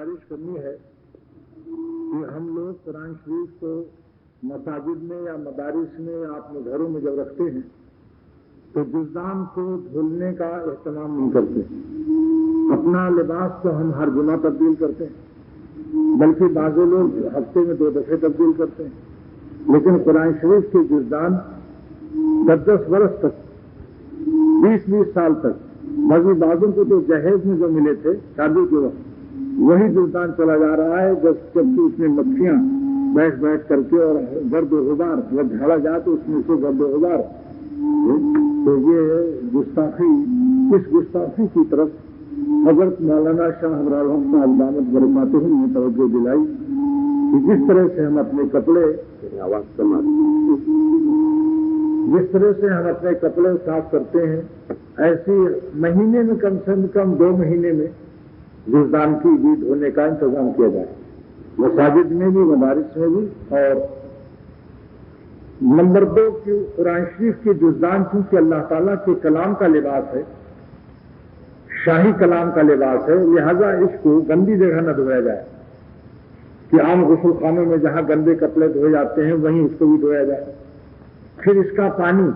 گزارش کرنی ہے کہ ہم لوگ قرآن شریف کو مساجد میں یا مدارس میں یا اپنے گھروں میں جب رکھتے ہیں تو جزدان کو دھلنے کا اہتمام نہیں کرتے. اپنا لباس تو ہم ہر جمعہ تبدیل کرتے ہیں، بلکہ بعض لوگ ہفتے میں 2 دفعے تبدیل کرتے ہیں. لیکن قرآن شریف کے جزدان 10 برس تک، 20 سال تک، بعضی بعضوں کو تو جہیز میں جو ملے تھے شادی کے وقت وہی جزدان چلا جا رہا ہے، جبکہ اس میں مکھیاں بیٹھ کر کے اور گرد و غبار جب جھاڑا جائے تو اس میں سے گرد و غبار. تو یہ گستاخی، اس گستاخی کی طرف حضرت مولانا شاہ ابرار صاحب دامت برکاتہ نے توجہ دلائی کہ جس طرح سے ہم اپنے کپڑے صاف کرتے ہیں، ایسی مہینے میں کم سے کم 2 مہینے میں جزدان کی بھی دھونے کا انتظام کیا جائے، مساجد میں بھی، مدارس میں بھی. اور نمبر 2 کی قرآن شریف کی جزدان چونکہ اللہ تعالیٰ کے کلام کا لباس ہے، شاہی کلام کا لباس ہے، لہذا اس کو گندی جگہ نہ دھویا جائے کہ عام غسل خانوں میں جہاں گندے کپڑے دھوئے جاتے ہیں وہیں اس کو بھی دھویا جائے. پھر اس کا پانی،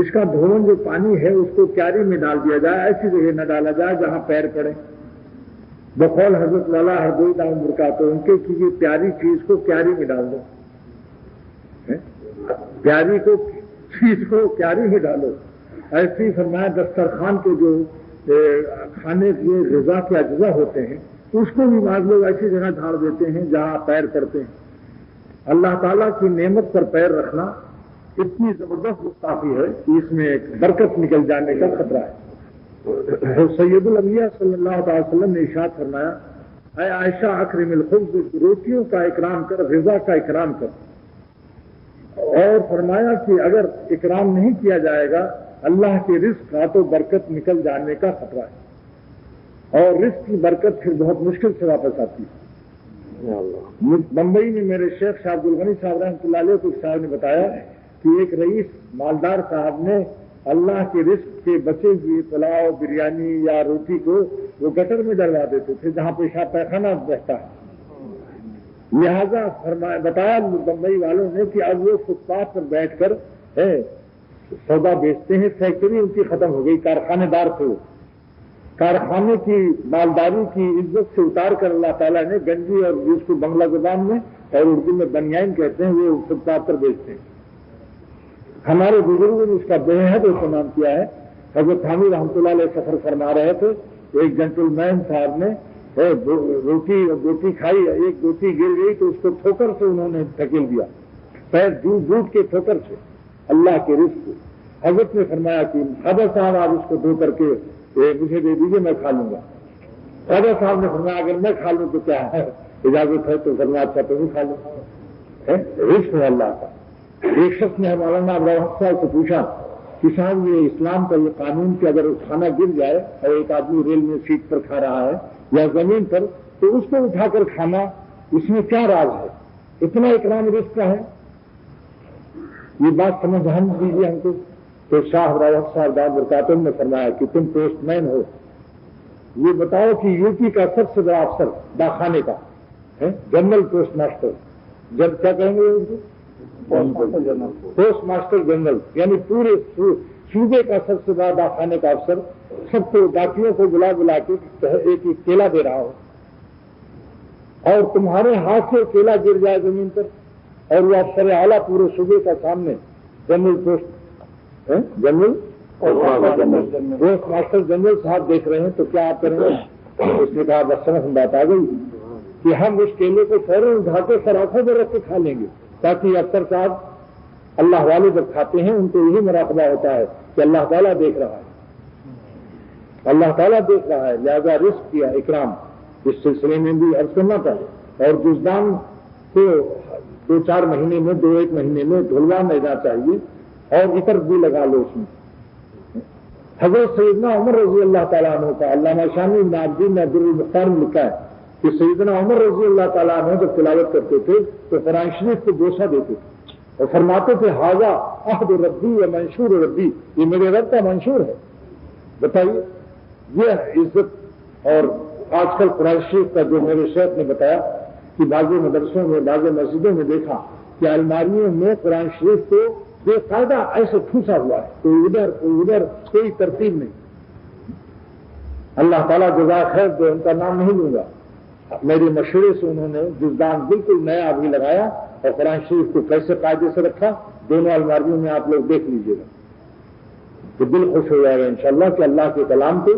اس کا دھون جو پانی ہے اس کو کیاری میں ڈال دیا جائے، ایسی جگہ نہ ڈالا جائے جہاں پیر پڑے. بقول حضرت والا ہردوئی دامت برکاتہ ان کے کہ یہ پیاری چیز کو کیاری میں ڈال دو، پیاری کو چیز کو کیاری میں ڈالو. ایسے ہی فرمایا دسترخوان کے جو کھانے کے غذا کے اجزاء ہوتے ہیں اس کو بھی بعض لوگ ایسی جگہ ڈھال دیتے ہیں جہاں پیر پڑتے ہیں. اللہ تعالیٰ کی نعمت پر پیر رکھنا اتنی زبردست گستاخی ہے کہ اس میں ایک برکت نکل جانے کا خطرہ ہے. سید الانبیاء صلی اللہ علیہ وسلم نے ارشاد فرمایا، اے عائشہ اکرم الخبز، روٹیوں کا اکرام کر، غذا کا اکرام کر. اور فرمایا کہ اگر اکرام نہیں کیا جائے گا اللہ کے رزق کا تو برکت نکل جانے کا خطرہ ہے، اور رزق کی برکت پھر بہت مشکل سے واپس آتی ہے. بمبئی میں میرے شیخ شاہ عبد الغنی صاحب رحمۃ اللہ علیہ کو صاحب نے بتایا کہ ایک رئیس مالدار صاحب نے اللہ کے رزق کے بچے ہوئے پلاؤ، بریانی یا روٹی کو وہ گٹر میں ڈلوا دیتے تھے جہاں پیشاب پیخانہ بہتا ہے. لہذا بتایا بمبئی والوں نے کہ اب وہ فٹ پاتھ پر بیٹھ کر سودا بیچتے ہیں. فیکٹری ان کی ختم ہو گئی، کارخانے دار تھے، وہ کارخانے کی مالداری کی عزت سے اتار کر اللہ تعالیٰ نے گنجی، اور جس کو بنگلہ زبان میں اور اردو میں بنیائن کہتے ہیں، وہ فٹ پاتھ پر بیچتے ہیں. ہمارے بزرگوں نے اس کا بے حد اہتمام کیا ہے. حضرت حامد رحمۃ اللہ علیہ سفر فرما رہے تھے، ایک جینٹل مین صاحب نے روٹی کھائی، ایک روٹی گر گئی تو اس کو ٹھوکر سے انہوں نے دھکیل دیا، پیر جھوٹ کے ٹھوکر سے اللہ کے رزق کو. حضرت نے فرمایا کہ خادر صاحب آپ اس کو دھو کر کے مجھے دے دیجیے، میں کھا لوں گا. خادر صاحب نے فرمایا اگر میں کھا لوں تو کیا ہے، اجازت ہے تو فرمایا اچھا تو بھی کھا لوں. رزق ہے اللہ کا. ایک شخص نے مولانا ابرار صاحب سے پوچھا کہ صاحب یہ اسلام کا یہ قانون کہ اگر کھانا گر جائے اور ایک آدمی ریل میں سیٹ پر کھا رہا ہے یا زمین پر تو اس کو اٹھا کر کھانا، اس میں کیا راز ہے؟ اتنا اکرام رزق کا ہے. یہ بات سمجھان دیجیے ہم کو. تو شاہ ابرار صاحب دامت برکاتہ نے فرمایا کہ تم پوسٹ مین ہو، یہ بتاؤ کہ یو پی کا سب سے بڑا افسر داخانے کا جنرل پوسٹ ماسٹر، جب کیا کہیں گے پوسٹ ماسٹر جنرل، یعنی پورے صوبے کا سب سے بڑا ڈاکخانے کا افسر، سب کو ڈاکیوں کو بلا کے ایک کیلا دے رہا ہو، اور تمہارے ہاتھ سے کیلا گر جائے زمین پر، اور وہ افسر اعلیٰ پورے صوبے کا سامنے جنرل پوسٹ ماسٹر جنرل صاحب دیکھ رہے ہیں تو کیا آپ کریں گے؟ اس نے کہا بس سمجھ بات آ گئی کہ ہم اس کیلے کو فوراً اٹھا کے سر آنکھوں میں رکھ کے کھا لیں گے، تاکہ افسر صاحب اللہ والے جب کھاتے ہیں ان کو یہی مراقبہ ہوتا ہے کہ اللہ تعالیٰ دیکھ رہا ہے، اللہ تعالیٰ دیکھ رہا ہے. لہذا رزق کیا اکرام اس سلسلے میں بھی عرض کرنا تھا. اور جزدان کو 2-4 مہینے میں 2-1 مہینے میں دھلوا لینا چاہیے، اور عطر بھی لگا لو اس میں. حضرت سیدنا عمر رضی اللہ تعالیٰ عنہ کا علامہ شامی بن عابدین نے عبد المختار میں لکھا ہے کہ سیدنا عمر رضی اللہ تعالیٰ عنہ جب تلاوت کرتے تھے تو قرآن شریف کو بوسہ دیتے تھے اور فرماتے تھے حاذا عہد ربی و منشور ربی، یہ میرے رب کا منشور ہے. بتائیے، یہ عزت اور آج کل قرآن شریف کا جو میرے شیخ نے بتایا کہ بعض مدرسوں میں بعض مسجدوں میں دیکھا کہ الماریوں میں قرآن شریف کو بے قاعدہ ایسے ٹھوسا ہوا ہے، کوئی ادھر کوئی ترتیب نہیں۔ اللہ تعالیٰ جزائے خیر جو ان کا نام نہیں لوں گا، میرے مشورے سے انہوں نے جزدان بالکل نیا ابھی لگایا اور قرآن شریف کو کیسے قاعدے سے رکھا، دونوں الماریوں میں آپ لوگ دیکھ لیجیے گا تو دل خوش ہو جائے گا انشاءاللہ کہ اللہ کے کلام کو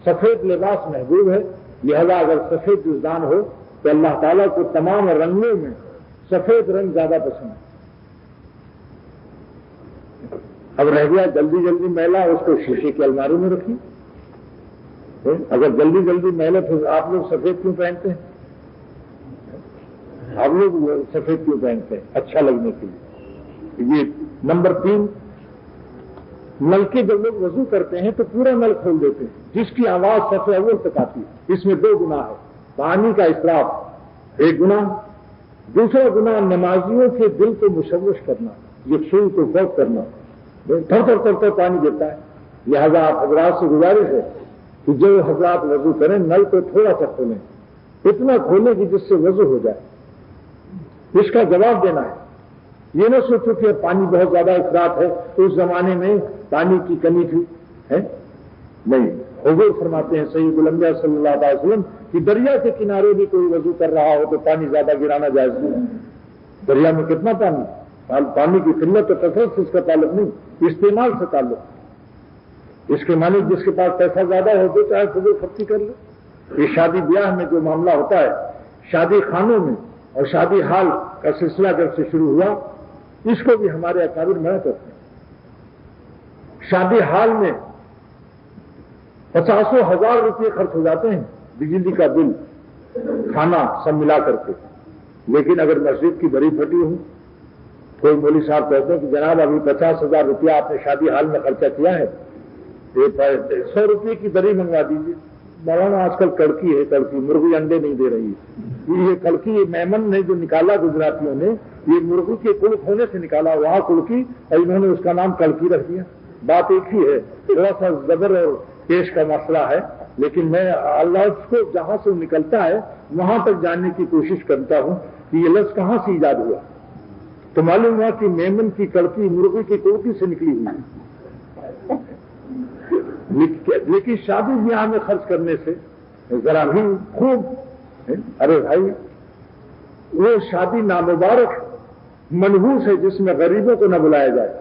سفید لباس محبوب ہے، لہذا اگر سفید جزدان ہو تو اللہ تعالیٰ کو تمام رنگوں میں سفید رنگ زیادہ پسند ہے۔ اب رہ گیا جلدی جلدی میلا، اس کو شیشے کی الماری میں رکھی، اگر جلدی جلدی میلے پھر آپ لوگ سفید کیوں پہنتے ہیں؟ آپ لوگ سفید کیوں پہنتے ہیں؟ اچھا لگنے کے لیے۔ یہ نمبر 3، نل کے جب لوگ وضو کرتے ہیں تو پورا نل کھول دیتے ہیں جس کی آواز صف اول تک آتی ہے۔ اس میں 2 گناہ ہے، پانی کا اسراف ایک گناہ، دوسرا گناہ نمازیوں کے دل کو مشوش کرنا، یکسوئی کو فوت کرنا، تھر تھر پانی گرتا ہے۔ لہذا آپ حضرات سے گزارش ہے کہ جو حضرات وضو کریں نل کو تھوڑا سا کھولیں، اتنا کھولیں کہ جس سے وضو ہو جائے۔ اس کا جواب دینا ہے، یہ نہ سوچو کہ پانی بہت زیادہ افراط ہے، اس زمانے میں پانی کی کمی تھی، نہیں۔ حضور فرماتے ہیں سید الانبیاء صلی اللہ علیہ وسلم کہ دریا کے کنارے بھی کوئی وضو کر رہا ہو تو پانی زیادہ گرانا جائز نہیں۔ دریا میں کتنا پانی کی قلت اور کثرت سے اس کا تعلق نہیں، استعمال سے تعلق۔ اس کے معنی جس کے پاس پیسہ زیادہ ہو تو چاہے فضول خرچی کر لے۔ یہ شادی بیاہ میں جو معاملہ ہوتا ہے، شادی خانوں میں اور شادی ہال کا سلسلہ جب سے شروع ہوا، اس کو بھی ہمارے اکابر منع کرتے ہیں۔ شادی ہال میں 50,000 روپئے خرچ ہو جاتے ہیں، بجلی کا بل، کھانا سب ملا کر کے، لیکن اگر مسجد کی بری پھٹی ہو، کوئی مولوی صاحب کہتے ہیں کہ جناب ابھی 50,000 روپیہ آپ نے شادی ہال میں خرچہ کیا ہے، 100 روپئے کی دری منگوا دیجیے۔ مولانا آج کل کڑکی ہے، کڑکی، مرغی انڈے نہیں دے رہی ہے۔ یہ کڑکی، یہ میمن نے جو نکالا گجراتیوں نے، یہ مرغی کے کلک ہونے سے نکالا، وہاں کڑکی، اور انہوں نے اس کا نام کڑکی رکھ دیا۔ بات ایک ہی ہے، تھوڑا سا زبر اور پیش کا مسئلہ ہے، لیکن میں اللہ کو جہاں سے نکلتا ہے وہاں تک جاننے کی کوشش کرتا ہوں کہ یہ لفظ کہاں سے ایجاد ہوا۔ تو معلوم ہوا کہ میمن کی کڑکی مرغی کی کڑکی سے نکلی ہوئی ہے۔ لیکن شادی بیاہ میں خرچ کرنے سے ذرا بھی خوب، ارے بھائی وہ شادی نامبارک منحوس ہے جس میں غریبوں کو نہ بلایا جائے۔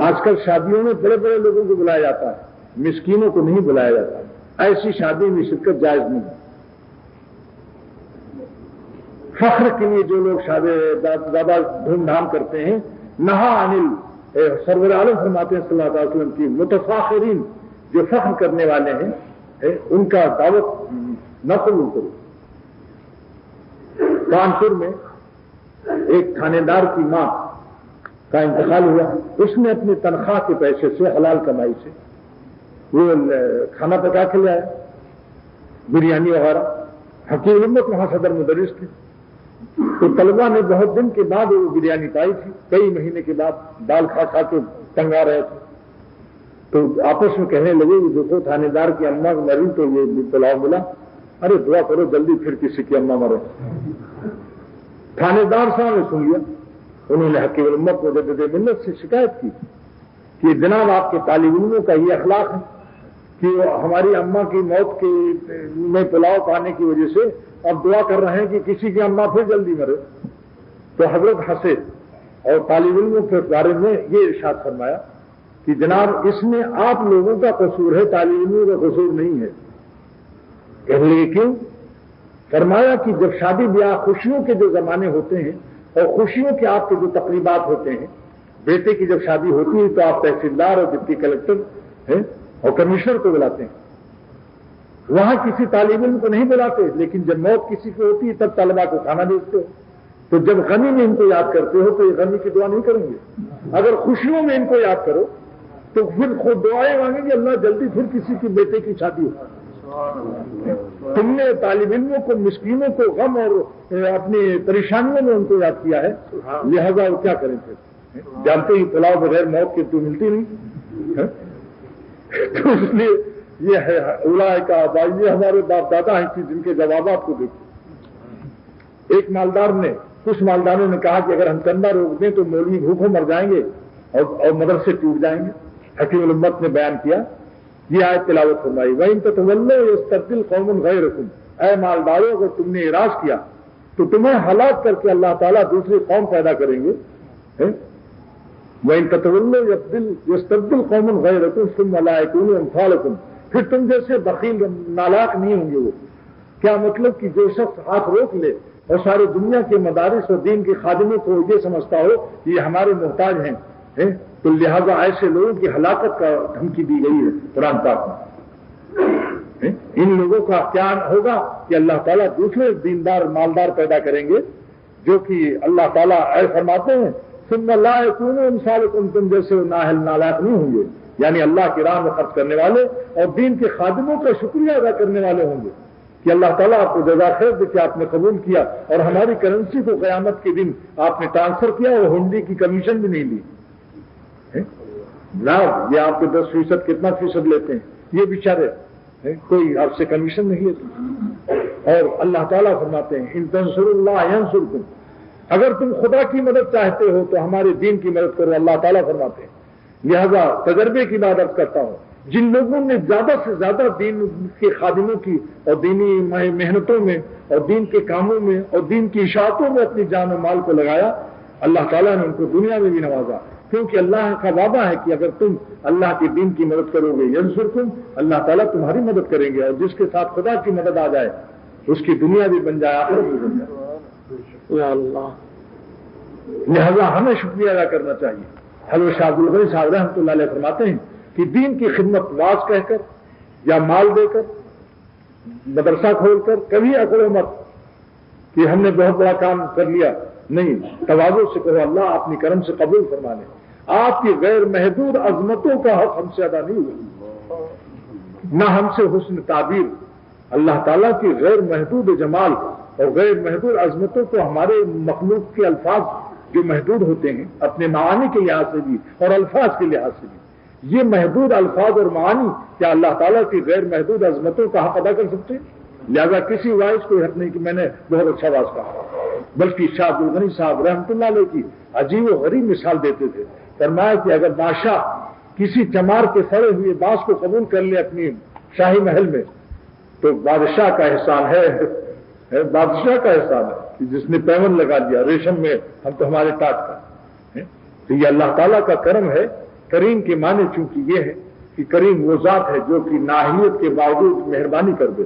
آج کل شادیوں میں بڑے بڑے لوگوں کو بلایا جاتا ہے، مسکینوں کو نہیں بلایا جاتا۔ ایسی شادی میں شرکت جائز نہیں ہے۔ فخر کے لیے جو لوگ شادی زیادہ دھوم دھام کرتے ہیں، نہا انل، سرور عالم فرماتے ہیں صلی اللہ علیہ وسلم کی متفاخرین، جو فخر کرنے والے ہیں ان کا دعوت نہ قبول کرو۔ کانپور میں ایک تھانے دار کی ماں کا انتقال ہوا، اس نے اپنی تنخواہ کے پیسے سے، حلال کمائی سے، وہ کھانا پکا کے لے آیا، بریانی وغیرہ۔ حکیم امت وہاں صدر مدرس تھے، تو طلبہ نے بہت دن کے بعد وہ بریانی پائی تھی، کئی مہینے کے بعد دال کھا کھا کے تنگ آ رہے تھے، تو آپس میں کہنے لگے کہ دیکھو تھانے دار کی اماں مری تو یہ پلاؤ ملا، ارے دعا کرو جلدی پھر کسی کی اماں مرے۔ تھانے دار صاحب نے سن لیا، انہوں نے حکیم امت مجدد ملت سے شکایت کی کہ جناب آپ کے طالب علموں کا یہ اخلاق ہے کہ ہماری اماں کی موت میں پلاؤ کھانے کی وجہ سے اب دعا کر رہے ہیں کہ کسی کی اماں پھر جلدی مرے۔ تو حضرت ہنسے اور طالب علموں کے بارے میں یہ ارشاد فرمایا کہ جناب اس میں آپ لوگوں کا قصور ہے، طالب علموں کا قصور نہیں ہے۔ کہنے لگے کیوں؟ فرمایا کہ جب شادی بیاہ خوشیوں کے جو زمانے ہوتے ہیں اور خوشیوں کے آپ کے جو تقریبات ہوتے ہیں، بیٹے کی جب شادی ہوتی ہے تو آپ تحصیلدار اور ڈپٹی کلکٹر اور کمشنر کو بلاتے ہیں، وہاں کسی طالب علم کو نہیں بلاتے، لیکن جب موت کسی کی ہوتی ہے تب طلبا کو کھانا بیچتے ہو۔ تو جب غمی میں ان کو یاد کرتے ہو تو یہ غمی کی دعا نہیں کریں گے، اگر خوشیوں میں ان کو یاد کرو تو پھر خود دعائیں مانگیں گے اللہ جلدی پھر کسی کی بیٹے کی شادی ہو۔ تم نے طالب علموں کو، مسکینوں کو غم اور اپنی پریشانیوں میں ان کو یاد کیا ہے، لہذا وہ کیا کریں پھر؟ جانتے ہی پلاؤ بغیر موت کے تو ملتی نہیں، تو اس لیے یہ ہے اولئک آبائی، یہ ہمارے باپ دادا ہیں جن کے جوابات کو دیکھو۔ ایک مالدار نے، کچھ مالداروں نے کہا کہ اگر ہم چندہ روک دیں تو مولوی بھوکوں مر جائیں گے اور مدرسے ٹوٹ جائیں گے۔ حکیم الامت نے بیان کیا، یہ آیت تلاوت فرمائی، وَإِن تَتَوَلَّوْا يَسْتَبْدِلْ قَوْمًا غَيْرَكُمْ، اے مالداروں اگر تم نے اعراض کیا تو تمہیں ہلاک کر کے اللہ تعالیٰ دوسری قوم پیدا کریں گے۔ وَإِن تَتَوَلَّوْا يَسْتَبْدِلْ قَوْمًا غَيْرَكُمْ ثُمَّ لَا يَكُونُوا أَمْثَالَكُمْ، پھر تم جیسے بخیل نالاک نہیں ہوں گے وہ۔ کیا مطلب کہ جو شخص ہاتھ روک لے اور ساری دنیا کے مدارس اور دین کے خادموں کو یہ سمجھتا ہو کہ یہ ہمارے محتاج ہیں، تو لہذا ایسے لوگوں کی ہلاکت کا دھمکی دی گئی ہے قرآن پاک میں۔ ان لوگوں کا کیا ہوگا کہ اللہ تعالیٰ دوسرے دیندار مالدار پیدا کریں گے جو کہ اللہ تعالیٰ فرماتے ہیں ثم لا يكونوا امثالكم، تم جیسے نااہل نالائق نہیں ہوں گے، یعنی اللہ کی راہ میں خرچ کرنے والے اور دین کے خادموں کا شکریہ ادا کرنے والے ہوں گے کہ اللہ تعالیٰ آپ کو جزا خیر دے کہ آپ نے قبول کیا اور ہماری کرنسی کو قیامت کے دن آپ نے ٹرانسفر کیا اور ہنڈی کی کمیشن بھی نہیں لی۔ یہ آپ کے 10% کتنا فیصد لیتے ہیں، یہ بیچارے کوئی آپ سے کمیشن نہیں لیتے۔ اور اللہ تعالیٰ فرماتے ہیں ان تنصروا اللہ ینصرکم، اگر تم خدا کی مدد چاہتے ہو تو ہمارے دین کی مدد کرو، اللہ تعالیٰ فرماتے ہیں۔ لہذا تجربے کی بات عرض کرتا ہوں، جن لوگوں نے زیادہ سے زیادہ دین کے خادموں کی اور دینی محنتوں میں اور دین کے کاموں میں اور دین کی اشاعتوں میں اپنی جان و مال کو لگایا، اللہ تعالیٰ نے ان کو دنیا میں بھی نوازا، کیونکہ اللہ کا وعدہ ہے کہ اگر تم اللہ کے دین کی مدد کرو گے ینصرکم، اللہ تعالیٰ تمہاری مدد کریں گے، اور جس کے ساتھ خدا کی مدد آ جائے اس کی دنیا بھی بن جائے آخرت بھی بن جائے۔ یا اللہ، لہذا ہمیں شکریہ ادا کرنا چاہیے۔ حضرت شاہ عبد الغنی صاحب رحمۃ اللہ علیہ فرماتے ہیں کہ دین کی خدمت واز کہہ کر یا مال دے کر مدرسہ کھول کر کبھی اکڑو مت کہ ہم نے بہت بڑا کام کر لیا، نہیں، تواضع سے کہو اللہ اپنی کرم سے قبول فرما لے، آپ کی غیر محدود عظمتوں کا حق ہم سے ادا نہیں ہوا، نہ ہم سے حسن تعبیر، اللہ تعالیٰ کی غیر محدود جمال اور غیر محدود عظمتوں کو ہمارے مخلوق کے الفاظ جو محدود ہوتے ہیں اپنے معانی کے لحاظ سے بھی اور الفاظ کے لحاظ سے بھی، یہ محدود الفاظ اور معانی کیا اللہ تعالیٰ کی غیر محدود عظمتوں کا حق ادا کر سکتے ہیں؟ لہذا کسی وائس کو حق نہیں کہ میں نے بہت اچھا واز کہا، بلکہ شاہ عبد الغنی صاحب رحمۃ اللہ علیہ کی عجیب و غریب مثال دیتے تھے۔ فرمایا کہ اگر بادشاہ کسی چمار کے سڑے ہوئے بانس کو قبول کر لے اپنی شاہی محل میں تو بادشاہ کا احسان ہے، بادشاہ کا احسان ہے کہ جس نے پیون لگا دیا ریشم میں، ہم تو ہمارے ٹاٹ کا، تو یہ اللہ تعالیٰ کا کرم ہے۔ کریم کے معنی چونکہ یہ ہے کہ کریم وہ ذات ہے جو کہ ناحیت کے باوجود مہربانی کر دے۔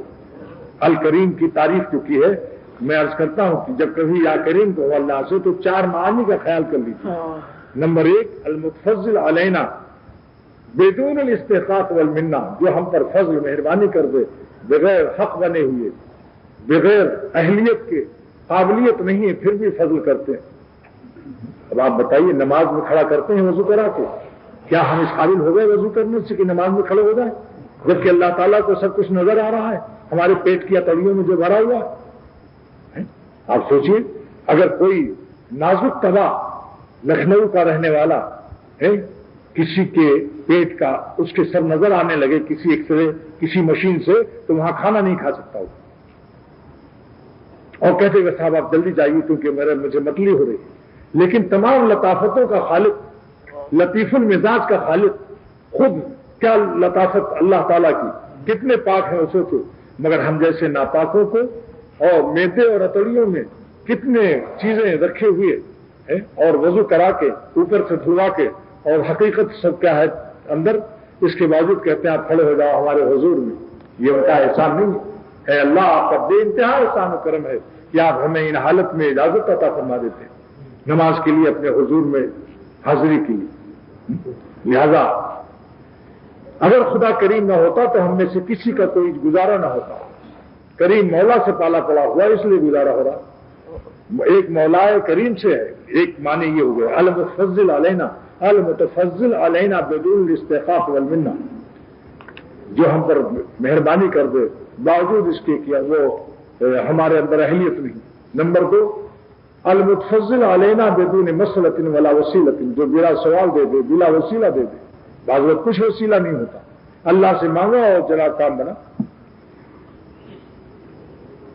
الکریم کی تعریف چونکہ ہے، میں عرض کرتا ہوں کہ جب کبھی یا کریم کو اللہ سے تو 4 معانی کا خیال کر لیجیے۔ نمبر 1 المتفضل علینا بدون الاستحقاق والمنہ، جو ہم پر فضل مہربانی کر دے بغیر حق بنے ہوئے، بغیر اہلیت کے، قابلیت نہیں ہے پھر بھی فضل کرتے ہیں۔ اب آپ بتائیے نماز میں کھڑا کرتے ہیں وضو کرا کے، کیا ہم اس قابل ہو گئے وضو کرنے سے کہ نماز میں کھڑے ہو جائیں، جبکہ اللہ تعالیٰ کو سب کچھ نظر آ رہا ہے، ہمارے پیٹ کی اتڑیوں میں جو بھرا ہوا ہے۔ آپ سوچئے اگر کوئی نازک طبع لکھنؤ کا رہنے والا ہے، کسی کے پیٹ کا اس کے سر نظر آنے لگے کسی ایکس رے کسی مشین سے، تو وہاں کھانا نہیں کھا سکتا ہو، اور کہتے ہوئے صاحب آپ جلدی جائیے کیونکہ مجھے متلی ہو رہی ہے۔ لیکن تمام لطافتوں کا خالق، لطیف المزاج کا خالق، خود کیا لطافت اللہ تعالیٰ کی، کتنے پاک ہیں اسے تو، مگر ہم جیسے ناپاکوں کو اور میدے اور اتڑیوں میں کتنے چیزیں رکھے ہوئے ہیں، اور وضو کرا کے اوپر سے دھلوا کے، اور حقیقت سب کیا ہے اندر، اس کے باوجود کہتے ہیں آپ کھڑے ہو جاؤ ہمارے حضور میں۔ یہ ان کا احسان نہیں ہے، اللہ آپ کا بے انتہا احسان و کرم ہے کہ آپ ہمیں ان حالت میں اجازت عطا فرما دیتے ہیں نماز کے لیے، اپنے حضور میں حاضری کے لیے۔ لہذا اگر خدا کریم نہ ہوتا تو ہم میں سے کسی کا کوئی گزارا نہ ہوتا، کریم مولا سے پالا پڑا ہوا اس لیے گزارا ہو رہا۔ ایک مولا کریم سے ہے، ایک معنی یہ ہو گیا المتفضل علینا، المتفضل علینا بدون الاستحقاق والمنہ، جو ہم پر مہربانی کر دے باوجود اس کے کیا وہ ہمارے اندر اہلیت نہیں۔ نمبر 2 المتفضل علینا بدون مسئلۃ ولا وسیلۃ، جو بلا سوال دے دے، بلا وسیلہ دے دے، بعض وقت کچھ وسیلہ نہیں ہوتا، اللہ سے مانگا اور ذرا کام بنا.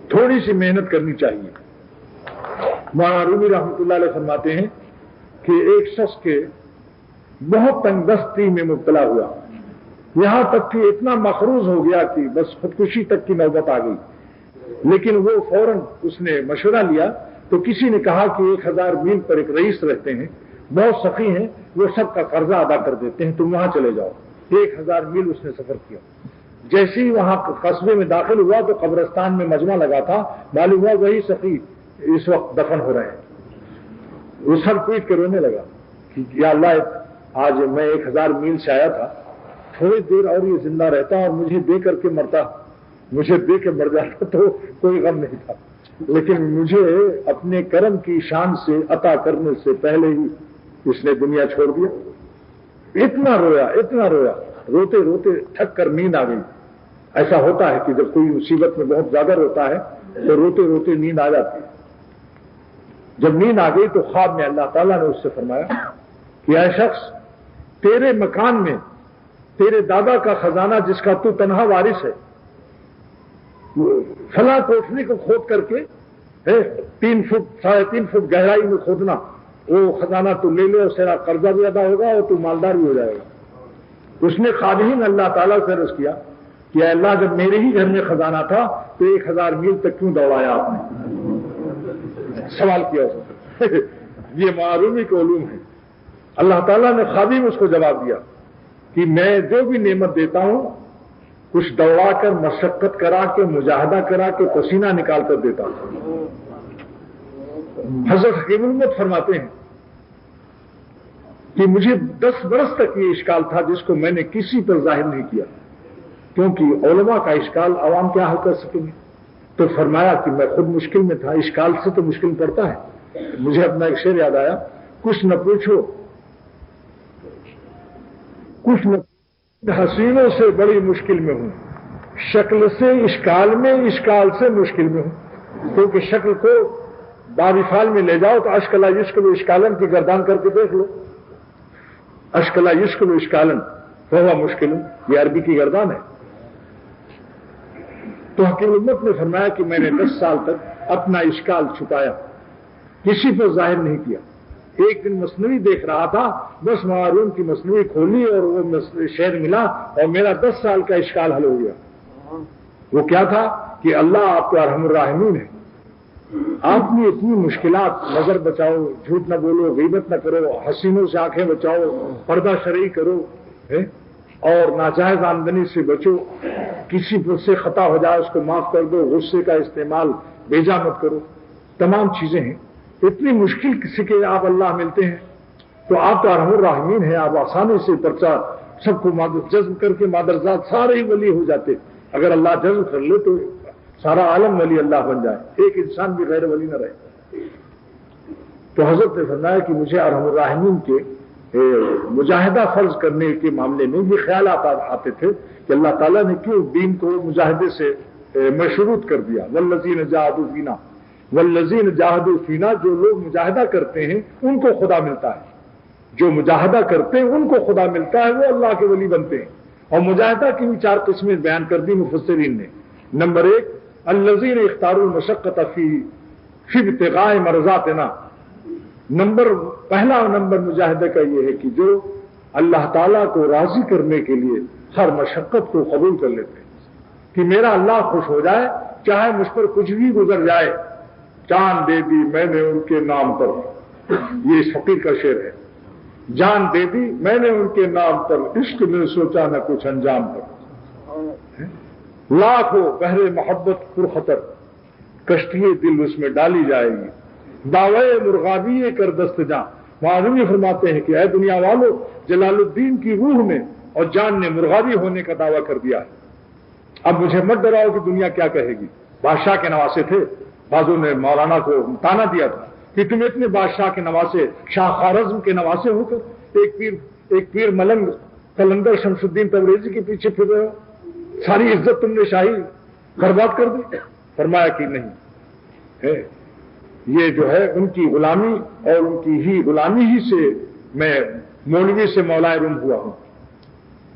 تھوڑی سی محنت کرنی چاہیے. مولانا رومی رحمۃ اللہ علیہ فرماتے ہیں کہ ایک شخص کے بہت تنگ دستی میں مبتلا ہوا، یہاں تک کہ اتنا مقروض ہو گیا کہ بس خودکشی تک کی نوبت آ گئی. لیکن وہ فوراً اس نے مشورہ لیا تو کسی نے کہا کہ 1000 میل پر ایک رئیس رہتے ہیں، بہت سخی ہیں، وہ سب کا قرضہ ادا کر دیتے ہیں، تم وہاں چلے جاؤ. 1000 میل اس نے سفر کیا. جیسے ہی وہاں قصبے میں داخل ہوا تو قبرستان میں مجمع لگا تھا، معلوم ہوا وہی سخی اس وقت دفن ہو رہے ہیں. وہ سر پیٹ کے رونے لگا کہ یا اللہ، آج میں 1000 میل سے آیا تھا، تھوڑی دیر اور یہ زندہ رہتا اور مجھے دے کر کے مرتا، مجھے دے کے مر جاتا تو کوئی غم نہیں تھا، لیکن مجھے اپنے کرم کی شان سے عطا کرنے سے پہلے ہی اس نے دنیا چھوڑ دیا. اتنا رویا، روتے روتے تھک کر نیند آ گئی. ایسا ہوتا ہے کہ جب کوئی مصیبت میں بہت زیادہ روتا ہے تو روتے روتے نیند آ جاتی ہے. جب نیند آ گئی تو خواب میں اللہ تعالیٰ نے اس سے فرمایا کہ اے شخص، تیرے مکان میں تیرے دادا کا خزانہ جس کا تو تنہا وارث ہے، فلاں کوٹھری کو کھود کر کے 3 فٹ 3.5 فٹ گہرائی میں کھودنا، وہ خزانہ تو لے لے اور تیرا قرضہ بھی ادا ہوگا اور تو مالدار بھی ہو جائے گا. اس نے خواہین اللہ تعالیٰ سے عرض کیا کہ اے اللہ، جب میرے ہی گھر میں خزانہ تھا تو 1000 میل تک کیوں دوڑایا آپ نے؟ سوال کیا اس نے. یہ معرومی کے علوم ہے. اللہ تعالیٰ نے خوابی میں اس کو جواب دیا کہ میں جو بھی نعمت دیتا ہوں کچھ دوڑا کر، مشقت کرا کے، مجاہدہ کرا کے، پسینہ نکال کر دیتا ہوں. حضرت حکیم الامت فرماتے ہیں کہ مجھے 10 برس تک یہ اشکال تھا جس کو میں نے کسی پر ظاہر نہیں کیا، کیونکہ علماء کا اشکال عوام کیا حل کر سکیں گے. تو فرمایا کہ میں خود مشکل میں تھا، اشکال سے تو مشکل پڑتا ہے. مجھے اپنا ایک شعر یاد آیا، کچھ نہ پوچھو کچھ نہ حسینوں سے بڑی مشکل میں ہوں، شکل سے اشکال میں، اشکال سے مشکل میں ہوں. کیونکہ شکل کو بارفال میں لے جاؤ تو اشکلا یشکل و اشکالن کی گردان کر کے دیکھ لو. اشکلا یشکل و اشکالن فہو مشکل، یہ عربی کی گردان ہے. تو حکیم امت نے فرمایا کہ میں نے 10 سال تک اپنا اشکال چھپایا، کسی پر ظاہر نہیں کیا. ایک دن مثنوی دیکھ رہا تھا، بس معروم کی مثنوی کھولی اور وہ شعر ملا اور میرا 10 سال کا اشکال حل ہو گیا. وہ کیا تھا کہ اللہ آپ کو ارحم الراحمین ہے. آپ نے اتنی مشکلات، نظر بچاؤ، جھوٹ نہ بولو، غیبت نہ کرو، حسینوں سے آنکھیں بچاؤ، پردہ شرعی کرو، اور ناجائز آمدنی سے بچو، کسی سے خطا ہو جائے اس کو معاف کر دو، غصے کا استعمال بیجا مت کرو. تمام چیزیں ہیں. اتنی مشکل کسی کے آپ اللہ ملتے ہیں تو آپ تو ارحم الراحمین ہیں. آپ آسانی سے پرچہ سب کو جذب کر کے مادرزاد سارے ہی ولی ہو جاتے. اگر اللہ جذب کر لے تو سارا عالم ولی اللہ بن جائے، ایک انسان بھی غیر ولی نہ رہے. تو حضرت نے فرمایا کہ مجھے ارحم الراحمین کے مجاہدہ فرض کرنے کے معاملے میں یہ خیالات آتے تھے کہ اللہ تعالیٰ نے کیوں دین کو مجاہدے سے مشروط کر دیا. والذین جاہدوا فینا، والذین جاہدوا فینا، جو لوگ مجاہدہ کرتے ہیں ان کو خدا ملتا ہے. جو مجاہدہ کرتے ہیں ان کو خدا ملتا ہے، وہ اللہ کے ولی بنتے ہیں. اور مجاہدہ کی بھی 4 قسمیں بیان کر دی مفسرین نے. نمبر 1، الذین اختاروا المشقۃ فی ابتغاء مرضاتنا. پہلا نمبر مجاہدے کا یہ ہے کہ جو اللہ تعالیٰ کو راضی کرنے کے لیے ہر مشقت کو قبول کر لیتے ہیں کہ میرا اللہ خوش ہو جائے، چاہے مجھ پر کچھ بھی گزر جائے. جان دے دی میں نے ان کے نام پر، یہ اس فقیر کا شعر ہے. جان دے دی میں نے ان کے نام پر، عشق نے سوچا نہ کچھ انجام پر. لاکھ ہو بحر محبت پرخطر، کشتی دل اس میں ڈالی جائے گی. دعوے مرغابی کر دست جاں. معلومی فرماتے ہیں کہ اے دنیا والو، جلال الدین کی روح نے اور جان نے مرغابی ہونے کا دعویٰ کر دیا ہے. اب مجھے مت ڈراؤ کہ دنیا کیا کہے گی. بادشاہ کے نواسے تھے، بعضوں نے مولانا کو تانا دیا تھا کہ تم اتنے بادشاہ کے نواسے، شاہ خوارزم کے نواسے ہو کر ایک پیر ملنگ قلندر شمس الدین تبریزی کے پیچھے پھر رہے ہو، ساری عزت تم نے شاہی برباد کر دی. فرمایا کہ نہیں ہے، یہ جو ہے ان کی غلامی اور ان کی ہی غلامی ہی سے میں مولوی سے مولا روم ہوا ہوں.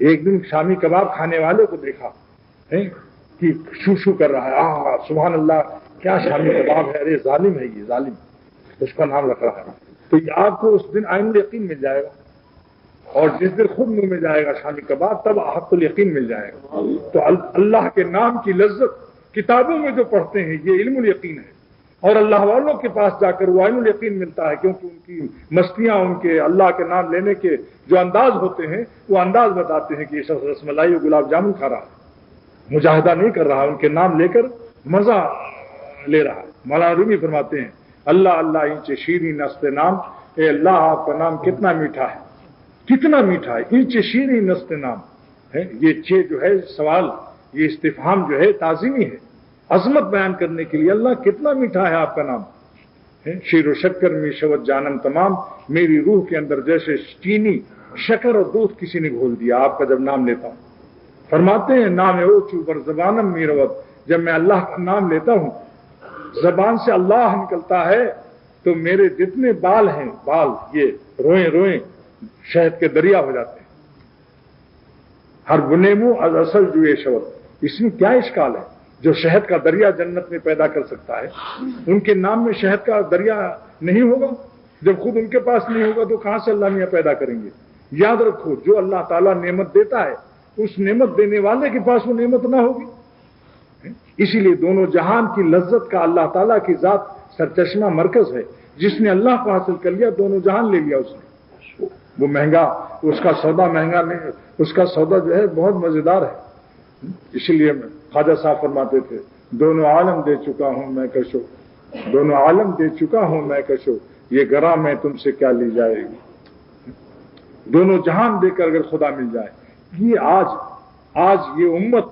ایک دن شامی کباب کھانے والے کو دیکھا کہ شو شو کر رہا ہے، سبحان اللہ کیا شامی کباب ہے، ارے ظالم ہے یہ ظالم، اس کا نام رکھ رہا ہے. تو آپ کو اس دن عین الیقین مل جائے گا، اور جس دن خود منہ میں جائے گا شامی کباب تب حق الیقین مل جائے گا. تو اللہ کے نام کی لذت کتابوں میں جو پڑھتے ہیں یہ علم الیقین ہے، اور اللہ والوں کے پاس جا کر وہ عین الیقین ملتا ہے، کیونکہ ان کی مستیاں، ان کے اللہ کے نام لینے کے جو انداز ہوتے ہیں وہ انداز بتاتے ہیں کہ یہ شخص رس ملائی اور گلاب جامن کھا رہا ہے، مجاہدہ نہیں کر رہا، ان کے نام لے کر مزہ لے رہا ہے. مولانا رومی فرماتے ہیں اللہ اللہ اینچ شیریں نست نام، اے اللہ آپ کا نام کتنا میٹھا ہے، کتنا میٹھا ہے. اینچ شیریں نست نام ہے، یہ چھ جو ہے سوال، یہ استفہام جو ہے تعظیمی ہے، عظمت بیان کرنے کے لیے. اللہ کتنا میٹھا ہے آپ کا نام. شیر و شکر میں شوت جانم تمام، میری روح کے اندر جیسے چینی شکر اور دودھ کسی نے گھول دیا آپ کا جب نام لیتا ہوں. فرماتے ہیں نام اوچو بر زبانم میروت، جب میں اللہ کا نام لیتا ہوں زبان سے اللہ نکلتا ہے تو میرے جتنے بال ہیں، بال یہ روئیں روئیں شہد کے دریا ہو جاتے ہیں. ہر بنیمو از اصل جوئے شوت، اس میں کیا اشکال ہے؟ جو شہد کا دریا جنت میں پیدا کر سکتا ہے، ان کے نام میں شہد کا دریا نہیں ہوگا؟ جب خود ان کے پاس نہیں ہوگا تو کہاں سے اللہ میاں پیدا کریں گے؟ یاد رکھو جو اللہ تعالیٰ نعمت دیتا ہے اس نعمت دینے والے کے پاس وہ نعمت نہ ہوگی. اسی لیے دونوں جہان کی لذت کا اللہ تعالیٰ کی ذات سرچشمہ مرکز ہے. جس نے اللہ کو حاصل کر لیا دونوں جہان لے لیا اس نے. وہ مہنگا، اس کا سودا مہنگا نہیں، اس کا سودا جو ہے بہت مزیدار ہے. اسی لیے خواجہ صاحب فرماتے تھے دونوں عالم دے چکا ہوں میں کشو، دونوں عالم دے چکا ہوں میں کشو، یہ گراں میں تم سے کیا لی جائے گی. دونوں جہان دے کر اگر خدا مل جائے. یہ آج یہ امت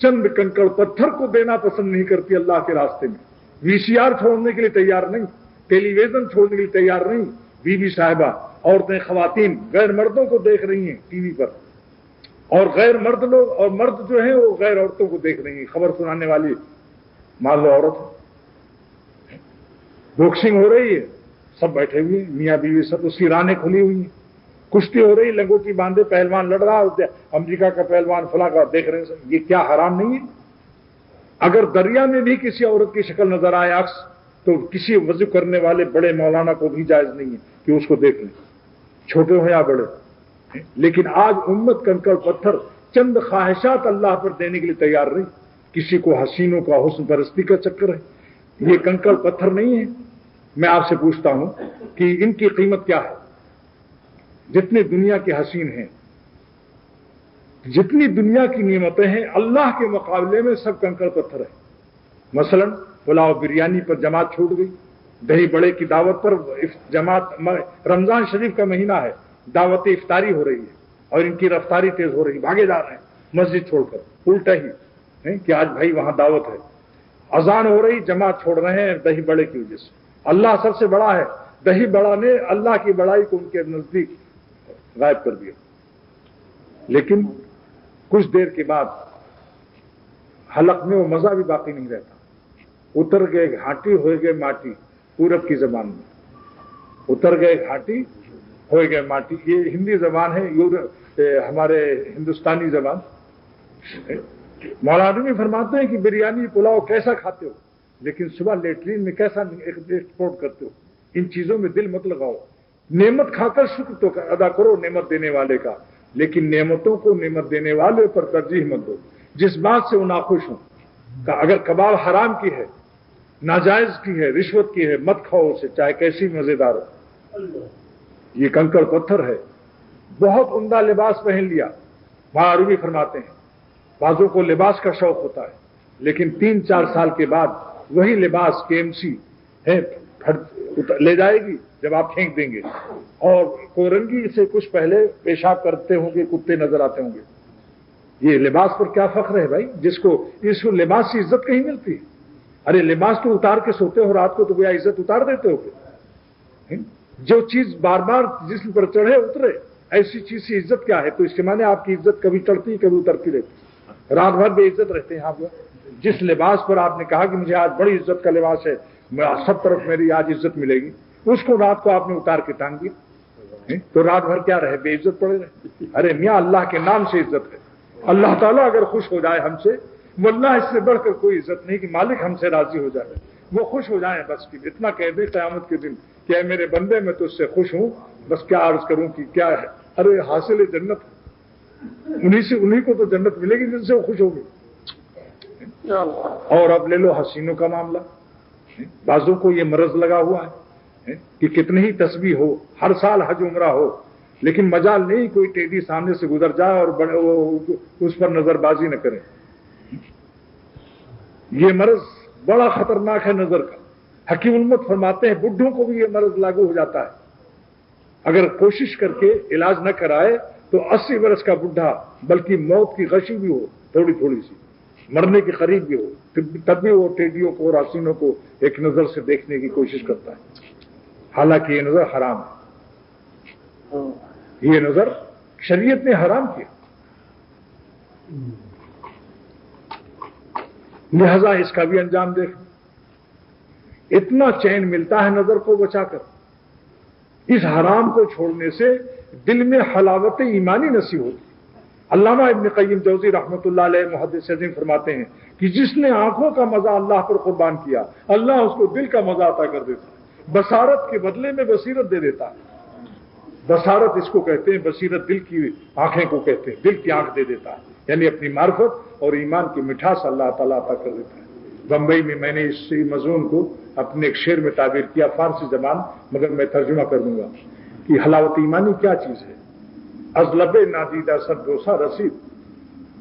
چند کنکڑ پتھر کو دینا پسند نہیں کرتی اللہ کے راستے میں. وی سی آر چھوڑنے کے لیے تیار نہیں، ٹیلی ویژن چھوڑنے کے لیے تیار نہیں. بی بی صاحبہ، عورتیں، خواتین غیر مردوں کو دیکھ رہی ہیں ٹی وی پر، اور غیر مرد لوگ اور مرد جو ہیں وہ غیر عورتوں کو دیکھ رہی ہیں. خبر سنانے والی مان لو عورت، باکسنگ ہو رہی ہے، سب بیٹھے ہوئے ہیں میاں بیوی، سب اس کی رانیں کھلی ہوئی ہیں. کشتی ہو رہی، لنگوٹی باندھے پہلوان لڑ رہا، امریکہ کا پہلوان فلاں کا دیکھ رہے ہیں. یہ کیا حرام نہیں ہے؟ اگر دریا میں بھی کسی عورت کی شکل نظر آئے عکس تو کسی وضو کرنے والے بڑے مولانا کو بھی جائز نہیں ہے کہ اس کو دیکھ لیں، چھوٹے ہوں یا بڑے. لیکن آج امت کنکڑ پتھر چند خواہشات اللہ پر دینے کے لیے تیار نہیں. کسی کو حسینوں کا حسن پرستی کا چکر ہے. یہ کنکڑ پتھر نہیں ہے. میں آپ سے پوچھتا ہوں کہ ان کی قیمت کیا ہے؟ جتنے دنیا کے حسین ہیں، جتنی دنیا کی نعمتیں ہیں، اللہ کے مقابلے میں سب کنکڑ پتھر ہیں. مثلا پلاؤ بریانی پر جماعت چھوٹ گئی، دہی بڑے کی دعوت پر جماعت. رمضان شریف کا مہینہ ہے، دعوت افطاری ہو رہی ہے اور ان کی رفتاری تیز ہو رہی ہے، بھاگے جا رہے ہیں مسجد چھوڑ کر. الٹا ہی کہ آج بھائی وہاں دعوت ہے. اذان ہو رہی، جماعت چھوڑ رہے ہیں دہی بڑے کی وجہ سے. اللہ سب سے بڑا ہے، دہی بڑا نے اللہ کی بڑائی کو ان کے نزدیک غائب کر دیا. لیکن کچھ دیر کے بعد حلق میں وہ مزہ بھی باقی نہیں رہتا. اتر گئے گھاٹی ہوئے گئے ماٹی، پورب کی زبان میں اتر گئے گھاٹی ہوئے گئے ماٹی. یہ ہندی زبان ہے، ہمارے ہندوستانی زبان. مولانا رومی فرماتے ہیں کہ بریانی پلاؤ کیسا کھاتے ہو، لیکن صبح لیٹرین میں کیسا ایکسپورٹ کرتے ہو. ان چیزوں میں دل مت لگاؤ. نعمت کھا کر شکر تو ادا کرو نعمت دینے والے کا، لیکن نعمتوں کو نعمت دینے والے پر ترجیح مت دو. جس بات سے وہ ناخوش ہوں، کہ اگر کباب حرام کی ہے، ناجائز کی ہے، رشوت کی ہے، مت کھاؤ اسے چاہے کیسی مزیدار ہو. یہ کنکڑ پتھر ہے. بہت عمدہ لباس پہن لیا. وہاں رومی فرماتے ہیں بعضوں کو لباس کا شوق ہوتا ہے، لیکن 3-4 سال کے بعد وہی لباس KMC ہے لے جائے گی جب آپ پھینک دیں گے، اور کورنگی سے کچھ پہلے پیشاب کرتے ہوں گے کتے نظر آتے ہوں گے. یہ لباس پر کیا فخر ہے بھائی؟ جس کو لباس سے عزت کہیں ملتی ہے؟ ارے لباس تو اتار کے سوتے ہو رات کو تو گویا عزت اتار دیتے ہو گے. جو چیز بار بار جسم پر چڑھے اترے، ایسی چیز سے عزت کیا ہے؟ تو اس کے معنی آپ کی عزت کبھی چڑھتی کبھی اترتی رہتی، رات بھر بے عزت رہتے ہیں آپ. جس لباس پر آپ نے کہا کہ مجھے آج بڑی عزت کا لباس ہے، سب طرف میری آج عزت ملے گی، اس کو رات کو آپ نے اتار کے ٹانگ دیا. تو رات بھر کیا رہے؟ بے عزت پڑے رہے؟ ارے میاں اللہ کے نام سے عزت ہے. اللہ تعالیٰ اگر خوش ہو جائے ہم سے، واللہ اس سے بڑھ کر کوئی عزت نہیں کہ مالک ہم سے راضی ہو جائے، وہ خوش ہو جائیں بس کی اتنا کہہ دے قیامت کے دن کہ اے میرے بندے میں تو اس سے خوش ہوں، بس کیا عرض کروں کہ کیا ہے. ارے حاصل جنت، انہی کو تو جنت ملے گی جن سے وہ خوش ہوگی. اور اب لے لو حسینوں کا معاملہ، بعضوں کو یہ مرض لگا ہوا ہے کہ کتنی ہی تسبیح ہو، ہر سال حج عمرہ ہو، لیکن مجال نہیں کوئی ٹیڈی سامنے سے گزر جائے اور اس پر نظر بازی نہ کرے. یہ مرض بڑا خطرناک ہے نظر کا. حکیم امت فرماتے ہیں بڈھوں کو بھی یہ مرض لاگو ہو جاتا ہے. اگر کوشش کر کے علاج نہ کرائے تو 80 برس کا بڈھا بلکہ موت کی غشی بھی ہو، تھوڑی تھوڑی سی مرنے کے قریب بھی ہو، تب بھی وہ ٹیڈیوں کو اور حسینوں کو ایک نظر سے دیکھنے کی کوشش کرتا ہے، حالانکہ یہ نظر حرام ہے. یہ نظر شریعت نے حرام کیا، لہذا اس کا بھی انجام دیکھ. اتنا چین ملتا ہے نظر کو بچا کر. اس حرام کو چھوڑنے سے دل میں حلاوت ایمانی نصیب ہوتی. علامہ ابن قیم جوزی رحمۃ اللہ علیہ محدث عظیم فرماتے ہیں کہ جس نے آنکھوں کا مزہ اللہ پر قربان کیا، اللہ اس کو دل کا مزہ عطا کر دیتا ہے، بصارت کے بدلے میں بصیرت دے دیتا ہے. بصارت اس کو کہتے ہیں، بصیرت دل کی آنکھیں کو کہتے ہیں، دل کی آنکھ دے دیتا ہے، یعنی اپنی معرفت اور ایمان کی مٹھاس اللہ تعالیٰ عطا کر دیتا ہے. بمبئی میں میں نے اس مضمون کو اپنے ایک شعر میں تعبیر کیا، فارسی زبان مگر میں ترجمہ کر دوں گا کہ حلاوت ایمانی کیا چیز ہے. از لب نادیدہ صد بوسہ رسید،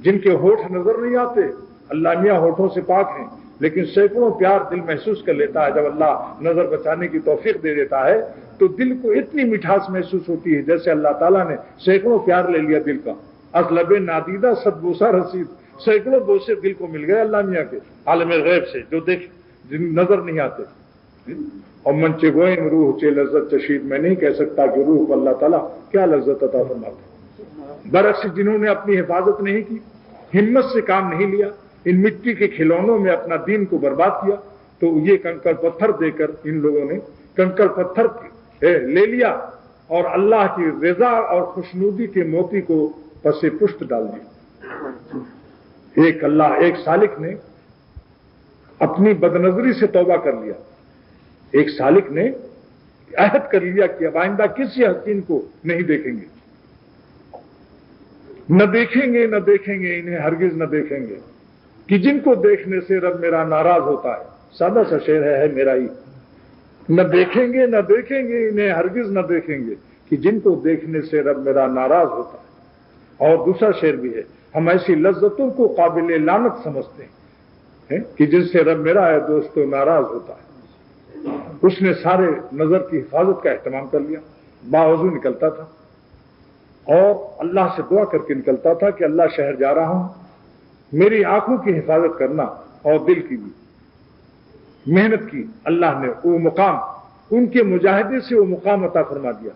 جن کے ہونٹ نظر نہیں آتے، اللہ میاں ہونٹوں سے پاک ہیں، لیکن سینکڑوں پیار دل محسوس کر لیتا ہے. جب اللہ نظر بچانے کی توفیق دے دیتا ہے تو دل کو اتنی مٹھاس محسوس ہوتی ہے جیسے اللہ تعالیٰ نے سینکڑوں پیار لے لیا دل کا. از لب نادیدہ صد بوسہ رسید، سینکڑوں بوسے دل کو مل گئے اللہ میاں کے عالم غیب سے، جو نظر نہیں آتے. اور منچے گوئیں روح چے لذت چشید، میں نہیں کہہ سکتا کہ روح کو اللہ تعالیٰ کیا لذت عطا فرماتے. برعکس جنہوں نے اپنی حفاظت نہیں کی، ہمت سے کام نہیں لیا، ان مٹی کے کھلونوں میں اپنا دین کو برباد کیا، تو یہ کنکر پتھر دے کر ان لوگوں نے کنکر پتھر لے لیا اور اللہ کی رضا اور خوشنودی کے موتی کو پس پشت ڈال دیا. ایک سالک نے اپنی بدنظری سے توبہ کر لیا، ایک سالک نے عہد کر لیا کہ اب آئندہ کسی حسین کو نہیں دیکھیں گے، نہ دیکھیں گے، نہ دیکھیں گے، انہیں ہرگز نہ دیکھیں گے کہ جن کو دیکھنے سے رب میرا ناراض ہوتا ہے. سادہ سا شعر ہے میرا ہی. نہ دیکھیں گے، نہ دیکھیں گے، انہیں ہرگز نہ دیکھیں گے کہ جن کو دیکھنے سے رب میرا ناراض ہوتا ہے. اور دوسرا شعر بھی ہے، ہم ایسی لذتوں کو قابل لعنت سمجھتے ہیں کہ جن سے رب میرا ہے دوستو ناراض ہوتا ہے. اس نے سارے نظر کی حفاظت کا اہتمام کر لیا، باوضو نکلتا تھا اور اللہ سے دعا کر کے نکلتا تھا کہ اللہ شہر جا رہا ہوں، میری آنکھوں کی حفاظت کرنا اور دل کی بھی. محنت کی، اللہ نے وہ مقام، ان کے مجاہدے سے وہ مقام عطا فرما دیا،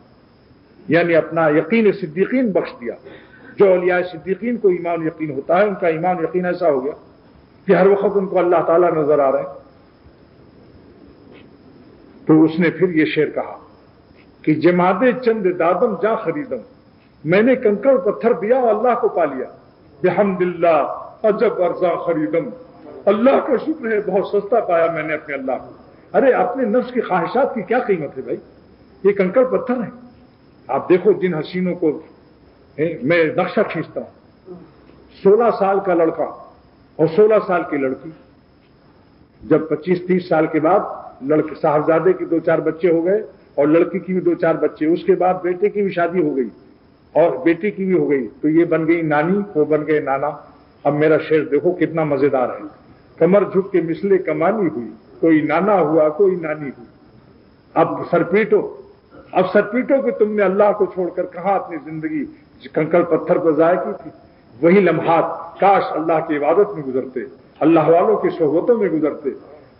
یعنی اپنا یقین صدیقین بخش دیا. جو اولیاء صدیقین کو ایمان یقین ہوتا ہے، ان کا ایمان یقین ایسا ہو گیا کہ ہر وقت ان کو اللہ تعالیٰ نظر آ رہے ہیں. تو اس نے پھر یہ شعر کہا کہ جمادے چند دادم جا خریدم، میں نے کنکڑ پتھر دیا اور اللہ کو پا لیا. بحمد اللہ عجب ارزاں خریدم، اللہ کا شکر ہے بہت سستا پایا میں نے اپنے اللہ کو. ارے اپنے نفس کی خواہشات کی کیا قیمت ہے بھائی، یہ کنکڑ پتھر ہیں. آپ دیکھو جن حسینوں کو میں نقشہ کھینچتا ہوں، 16 سال کا لڑکا اور 16 سال کی لڑکی، جب 25-30 سال کے بعد لڑکے صاحبزادے کی 2-4 بچے ہو گئے اور لڑکی کی بھی 2-4 بچے، اس کے بعد بیٹے کی بھی شادی ہو گئی اور بیٹی کی بھی ہو گئی، تو یہ بن گئی نانی، وہ بن گئے نانا. اب میرا شعر دیکھو کتنا مزیدار ہے. کمر جھک کے مسلے کمانی ہوئی، کوئی نانا ہوا کوئی نانی ہوئی. اب سر پیٹو کہ تم نے اللہ کو چھوڑ کر کہاں اپنی زندگی کنکڑ پتھر پر ضائع کی تھی. وہی لمحات کاش اللہ کی عبادت میں گزرتے، اللہ والوں کی صحبتوں میں گزرتے،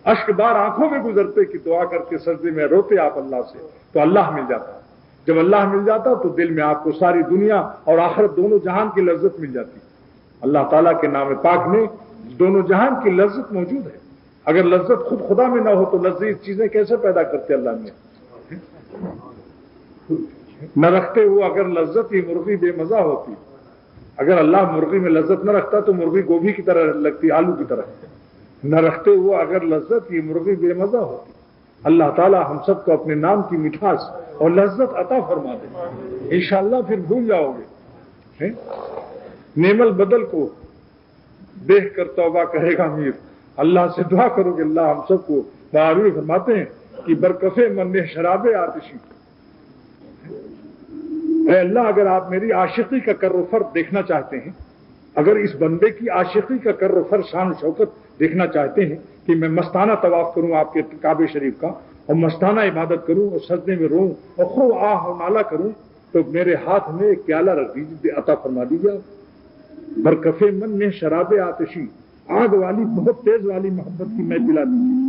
اشک بار آنکھوں میں گزرتے کہ دعا کر کے سجدے میں روتے آپ اللہ سے، تو اللہ مل جاتا. جب اللہ مل جاتا تو دل میں آپ کو ساری دنیا اور آخرت دونوں جہان کی لذت مل جاتی. اللہ تعالیٰ کے نام پاک میں دونوں جہان کی لذت موجود ہے. اگر لذت خود خدا میں نہ ہو تو لذیذ چیزیں کیسے پیدا کرتے اللہ نے. نہ رکھتے ہوئے اگر لذت یہ مرغی بے مزہ ہوتی، اگر اللہ مرغی میں لذت نہ رکھتا تو مرغی گوبھی کی طرح لگتی، آلو کی طرح، نہ رکھتے ہوئے اگر لذت یہ مرغی بے مزہ ہوتی۔ اللہ تعالیٰ ہم سب کو اپنے نام کی مٹھاس اور لذت عطا فرما دے، انشاءاللہ پھر بھول جاؤ گے۔ نعم البدل کو دیکھ کر توبہ کہے گا امیر، اللہ سے دعا کرو کہ اللہ ہم سب کو معروف فرماتے ہیں کہ برکفے من شراب آتشی، اے اللہ اگر آپ میری عاشقی کا کر و فر دیکھنا چاہتے ہیں، اگر اس بندے کی عاشقی کا کر و فر شان و شوکت دیکھنا چاہتے ہیں کہ میں مستانہ طواف کروں آپ کے کعبہ شریف کا اور مستانہ عبادت کروں اور سجدے میں روؤں اور خوب آہ و نالہ کروں، تو میرے ہاتھ میں ایک پیالہ رکھ دیجیے، عطا فرما دیجیے آپ۔ برکفے من میں شراب آتشی، آگ والی بہت تیز والی محبت کی میں پلا دیجیے،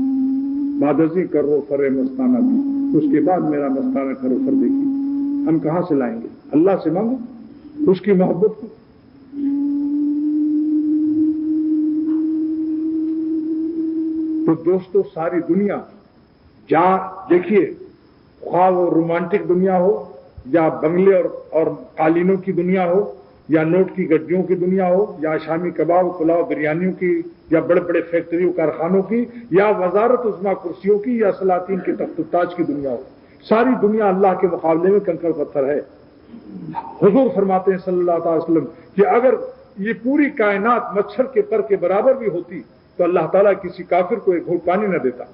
بادزی کرو فر مستانہ بھی، اس کے بعد میرا مستانہ کرو فر دیکھیے ہم کہاں سے لائیں گے؟ اللہ سے مانگو اس کی محبت کو۔ تو دوستو ساری دنیا جہاں دیکھیے، خواہ وہ رومانٹک دنیا ہو یا بنگلے اور قالینوں کی دنیا ہو یا نوٹ کی گڈیوں کی دنیا ہو یا شامی کباب پلاؤ بریانیوں کی یا بڑے بڑے فیکٹریوں کارخانوں کی یا وزارت عظمیٰ کرسیوں کی یا سلاطین کے تخت و تاج کی دنیا ہو، ساری دنیا اللہ کے مقابلے میں کنکر پتھر ہے۔ حضور فرماتے ہیں صلی اللہ علیہ وسلم کہ اگر یہ پوری کائنات مچھر کے پر کے برابر بھی ہوتی تو اللہ تعالیٰ کسی کافر کو ایک گھونٹ پانی نہ دیتا۔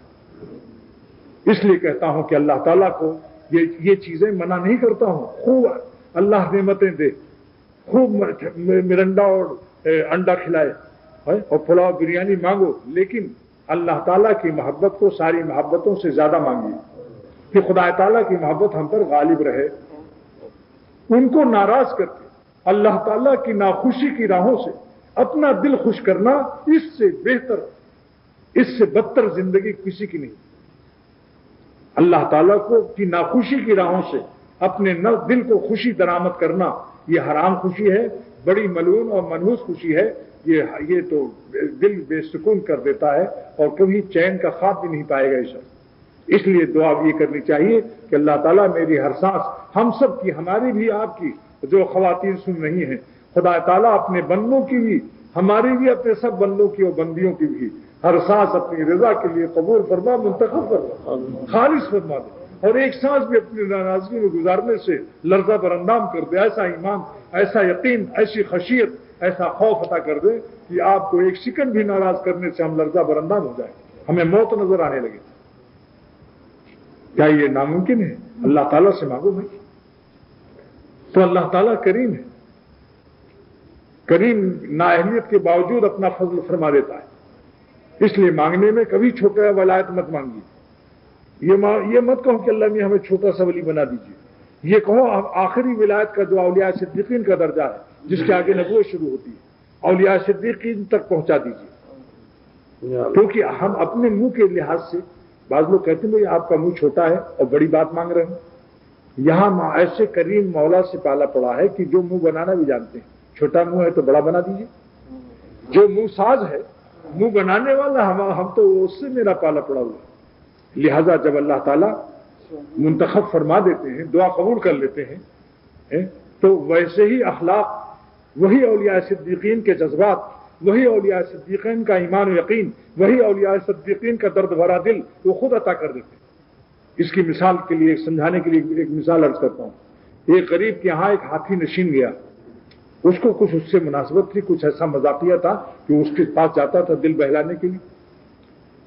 اس لیے کہتا ہوں کہ اللہ تعالیٰ کو یہ چیزیں منع نہیں کرتا ہوں، خوب اللہ نعمتیں دے، خوب مرنڈا اور انڈا کھلائے اور پلاؤ بریانی مانگو، لیکن اللہ تعالیٰ کی محبت کو ساری محبتوں سے زیادہ مانگیے کہ خدا تعالیٰ کی محبت ہم پر غالب رہے۔ ان کو ناراض کر کے اللہ تعالیٰ کی ناخوشی کی راہوں سے اپنا دل خوش کرنا، اس سے بہتر، اس سے بدتر زندگی کسی کی نہیں۔ اللہ تعالیٰ کو کی ناخوشی کی راہوں سے اپنے دل کو خوشی درآمد کرنا، یہ حرام خوشی ہے، بڑی ملعون اور منحوس خوشی ہے، یہ تو دل بے سکون کر دیتا ہے اور کبھی چین کا خواب بھی نہیں پائے گا اس وقت۔ اس لیے دعا یہ کرنی چاہیے کہ اللہ تعالیٰ میری ہر سانس، ہم سب کی، ہماری بھی، آپ کی جو خواتین سن رہی ہیں، خدا تعالیٰ اپنے بندوں کی بھی، ہماری بھی، اپنے سب بندوں کی اور بندیوں کی بھی ہر سانس اپنی رضا کے لیے قبول فرما، منتخب فرما، خالص فرما دے، اور ایک سانس بھی اپنی ناراضگی میں گزارنے سے لرزہ برندام کر دے۔ ایسا ایمان، ایسا یقین، ایسی خشیت، ایسا خوف عطا کر دے کہ آپ کو ایک سیکنڈ بھی ناراض کرنے سے ہم لرزہ برندام ہو جائیں، ہمیں موت نظر آنے لگے۔ کیا یہ ناممکن ہے؟ اللہ تعالیٰ سے مانگو بھائی۔ تو اللہ تعالیٰ کریم ہے، کریم نااہلیت کے باوجود اپنا فضل فرما دیتا ہے۔ اس لیے مانگنے میں کبھی چھوٹا ولایت مت مانگیے، یہ مت کہو کہ اللہ نے ہمیں چھوٹا سا ولی بنا دیجیے، یہ کہو آخری ولایت کا جو اولیاء صدیقین کا درجہ ہے جس کے آگے نبوت شروع ہوتی ہے، اولیاء صدیقین تک پہنچا دیجیے۔ کیونکہ ہم اپنے منہ کے لحاظ سے، بعض لوگ کہتے ہیں بھائی آپ کا منہ چھوٹا ہے اور بڑی بات مانگ رہے ہیں، یہاں ایسے کریم مولا سے پالا پڑا ہے کہ جو منہ بنانا بھی جانتے ہیں، چھوٹا منہ ہے تو بڑا بنا دیجیے، جو منہ ساز ہے، منہ بنانے والا ہم تو اس سے میرا پالا پڑا ہوا ہے۔ لہذا جب اللہ تعالیٰ منتخب فرما دیتے ہیں، دعا قبول کر لیتے ہیں، تو ویسے ہی اخلاق، وہی اولیاء صدیقین کے جذبات، وہی اولیاء صدیقین کا ایمان و یقین، وہی اولیاء صدیقین کا درد بھرا دل وہ خود عطا کر دیتے ہیں۔ اس کی مثال کے لیے، سمجھانے کے لیے ایک مثال عرض کرتا ہوں۔ ایک غریب کے یہاں ایک ہاتھی نشین گیا، اس کو کچھ اس سے مناسبت تھی، کچھ ایسا مذاقیہ تھا کہ اس کے پاس جاتا تھا دل بہلانے کے لیے۔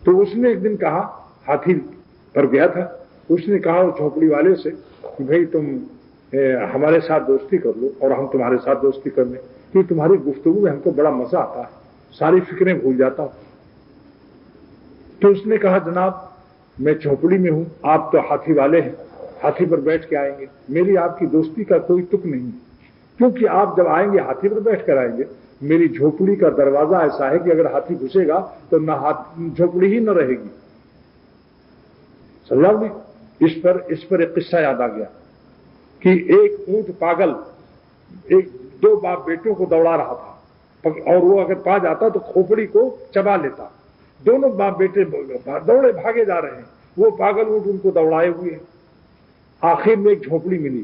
تو اس نے ایک دن کہا، ہاتھی پر گیا تھا، اس نے کہا اس جھونپڑی والے سے کہ بھائی تم ہمارے ساتھ دوستی کر لو اور ہم تمہارے ساتھ دوستی کر لیں، کیونکہ تمہاری گفتگو میں ہم کو بڑا مزہ آتا ہے، ساری فکریں بھول جاتا ہوں۔ تو اس نے کہا جناب میں جھونپڑی میں ہوں، آپ تو ہاتھی والے ہیں، ہاتھی پر بیٹھ کے آئیں گے، میری آپ کی دوستی کا کوئی تک نہیں، کیونکہ آپ جب آئیں گے ہاتھی پر بیٹھ کر آئیں گے، میری جھونپڑی کا دروازہ ایسا ہے کہ اگر ہاتھی گھسے گا تو نہ جھونپڑی ہی نہ رہے گی۔ سمجھا آپ نے؟ اس پر ایک قصہ یاد آ گیا کہ ایک اونٹ پاگل دو باپ بیٹوں کو دوڑا رہا تھا، اور وہ اگر پا جاتا تو کھوپڑی کو چبا لیتا۔ دونوں باپ بیٹے دوڑے بھاگے جا رہے ہیں، وہ پاگل اونٹ ان کو دوڑائے ہوئے ہیں۔ آخر میں ایک جھونپڑی ملی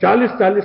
40-40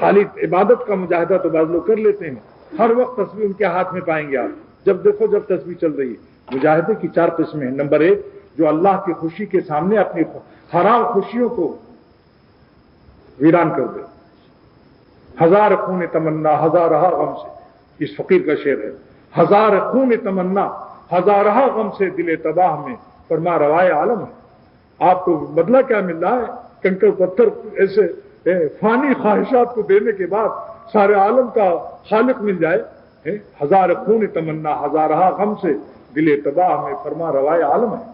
خالی عبادت کا مجاہدہ تو بعض لوگ کر لیتے ہیں، ہر وقت تسبیح ان کے ہاتھ میں پائیں گے آپ، جب دیکھو جب تسبیح چل رہی ہے۔ مجاہدے کی 4 قسمیں ہیں۔ نمبر 1، جو اللہ کی خوشی کے سامنے اپنی حرام خوشیوں کو ویران کر دے۔ ہزار خون تمنا ہزارہ غم سے، اس فقیر کا شعر ہے۔ ہزار خون تمنا ہزارہ غم سے دل تباہ میں فرما روائے عالم ہے۔ آپ کو بدلہ کیا مل رہا ہے؟ کنکر پتھر ایسے فانی خواہشات کو دینے کے بعد سارے عالم کا خالق مل جائے۔ ہزار خون تمنا ہزارہ غم سے دل تباہ میں فرما روائے عالم ہے۔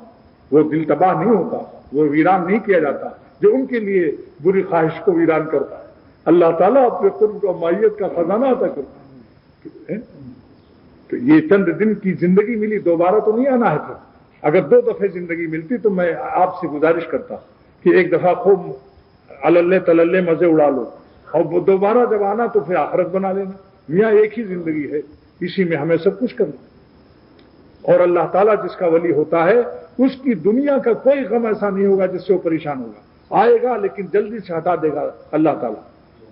وہ دل تباہ نہیں ہوتا، وہ ویران نہیں کیا جاتا جو ان کے لیے بری خواہش کو ویران کرتا ہے۔ اللہ تعالیٰ اپنے قرب و مائیت کا خزانہ عطا کرتا ہے۔ تو یہ چند دن کی زندگی ملی، دوبارہ تو نہیں آنا ہے پھر۔ اگر 2 دفعے زندگی ملتی تو میں آپ سے گزارش کرتا کہ ایک دفعہ خوب اللہ تللے مزے اڑا لو، اور دوبارہ جب آنا تو پھر آخرت بنا لینا۔ میاں ایک ہی زندگی ہے، اسی میں ہمیں سب کچھ کرنا۔ اور اللہ تعالیٰ جس کا ولی ہوتا ہے اس کی دنیا کا کوئی غم ایسا نہیں ہوگا جس سے وہ پریشان ہوگا، آئے گا لیکن جلدی سے ہٹا دے گا اللہ تعالیٰ،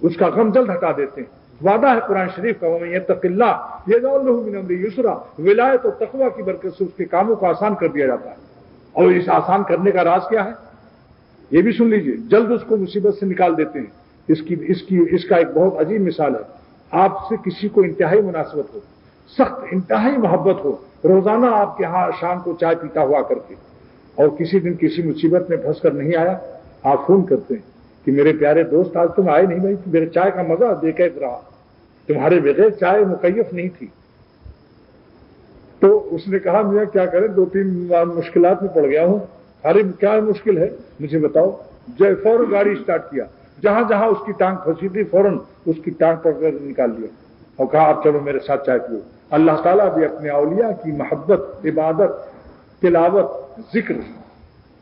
اس کا غم جلد ہٹا دیتے ہیں۔ وعدہ ہے قرآن شریف کا، وَمَن يَتَّقِ اللَّهَ يَجْعَل لَّهُ مِنْ أَمْرِهِ يُسْرًا۔ ولایت اور تقویٰ کی برکت سے اس کے کاموں کو آسان کر دیا جاتا ہے۔ اور اس آسان کرنے کا راز کیا ہے یہ بھی سن لیجئے، جلد اس کو مصیبت سے نکال دیتے ہیں۔ اس کا ایک بہت عجیب مثال ہے۔ آپ سے کسی کو انتہائی مناسبت ہو، سخت انتہائی محبت ہو، روزانہ آپ کے ہاں شام کو چائے پیتا ہوا کر کے، اور کسی دن کسی مصیبت میں پھنس کر نہیں آیا، آپ فون کرتے ہیں کہ میرے پیارے دوست آج تم آئے نہیں بھائی، میرے چائے کا مزہ بے قید رہا، تمہارے بغیر چائے مکیف نہیں تھی۔ تو اس نے کہا میاں کیا کریں، 2-3 بار مشکلات میں پڑ گیا ہوں۔ ارے کیا مشکل ہے مجھے بتاؤ۔ جو فوراً گاڑی اسٹارٹ کیا، جہاں جہاں اس کی ٹانگ پھنسی تھی فوراً اس کی ٹانگ پکڑ کر نکال لیا اور کہا اب چلو میرے ساتھ چائے پیو۔ اللہ تعالیٰ بھی اپنے اولیاء کی محبت، عبادت، تلاوت، ذکر،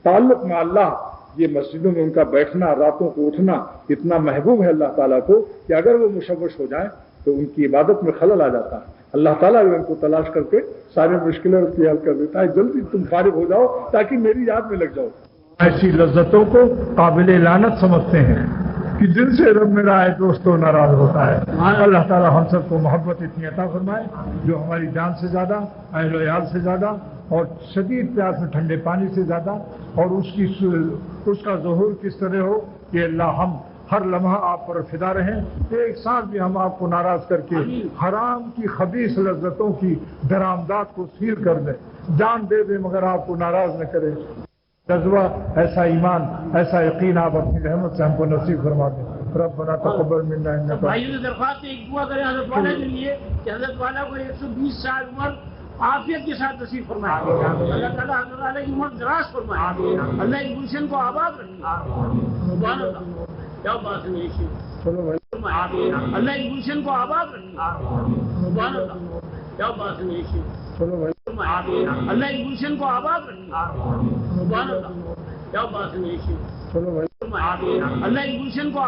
تعلق میں اللہ، یہ مسجدوں میں ان کا بیٹھنا، راتوں کو اٹھنا اتنا محبوب ہے اللہ تعالیٰ کو کہ اگر وہ مشوش ہو جائیں تو ان کی عبادت میں خلل آ جاتا ہے۔ اللہ تعالیٰ بھی ان کو تلاش کر کے سارے مشکلیں اس کی حل کر دیتا ہے۔ جلدی تم فارغ ہو جاؤ تاکہ میری یاد میں لگ جاؤ۔ ایسی لذتوں کو قابل لعنت سمجھتے ہیں کہ جن سے رب میرا ہے دوستوں ناراض ہوتا ہے۔ اللہ تعالیٰ ہم سب کو محبت اتنی عطا فرمائے جو ہماری جان سے زیادہ، اہل و عیال سے زیادہ، اور شدید پیاس میں ٹھنڈے پانی سے زیادہ، اور اس کا ظہور کس طرح ہو کہ اللہ ہم ہر لمحہ آپ پر فدا رہیں، ایک ساتھ بھی ہم آپ کو ناراض کر کے حرام کی خبیث لذتوں کی درآمدات کو سیر کر دیں، جان دے دیں مگر آپ کو ناراض نہ کریں۔ جذبہ، ایسا ایمان، ایسا یقین آپ اپنی رحمت سے ہم کو نصیب فرما دیں۔ ربنا تقبل منا انک بھائیوں سے درخواست ہے ایک دعا کریں حضرت والا کے لیے کہ حضرت والا کو 120 سال عمر عافیت کے ساتھ نصیب فرمائے، اللہ تعالیٰ حضرت والا کی عمر دراز فرمائے، اللہ ایک گلشن کو آباد رکھے، سبحان اللہ، کیا بات ہے میری شیخ، اللہ ایک گلشن کو آباد رکھے، سبحان اللہ، کیا بات ہے میری شیخ، اللہ ایک گلشن کو آباد رکھے، سبحان اللہ، کیا بات ہے میری شیخ، اللہ ایک گلشن کو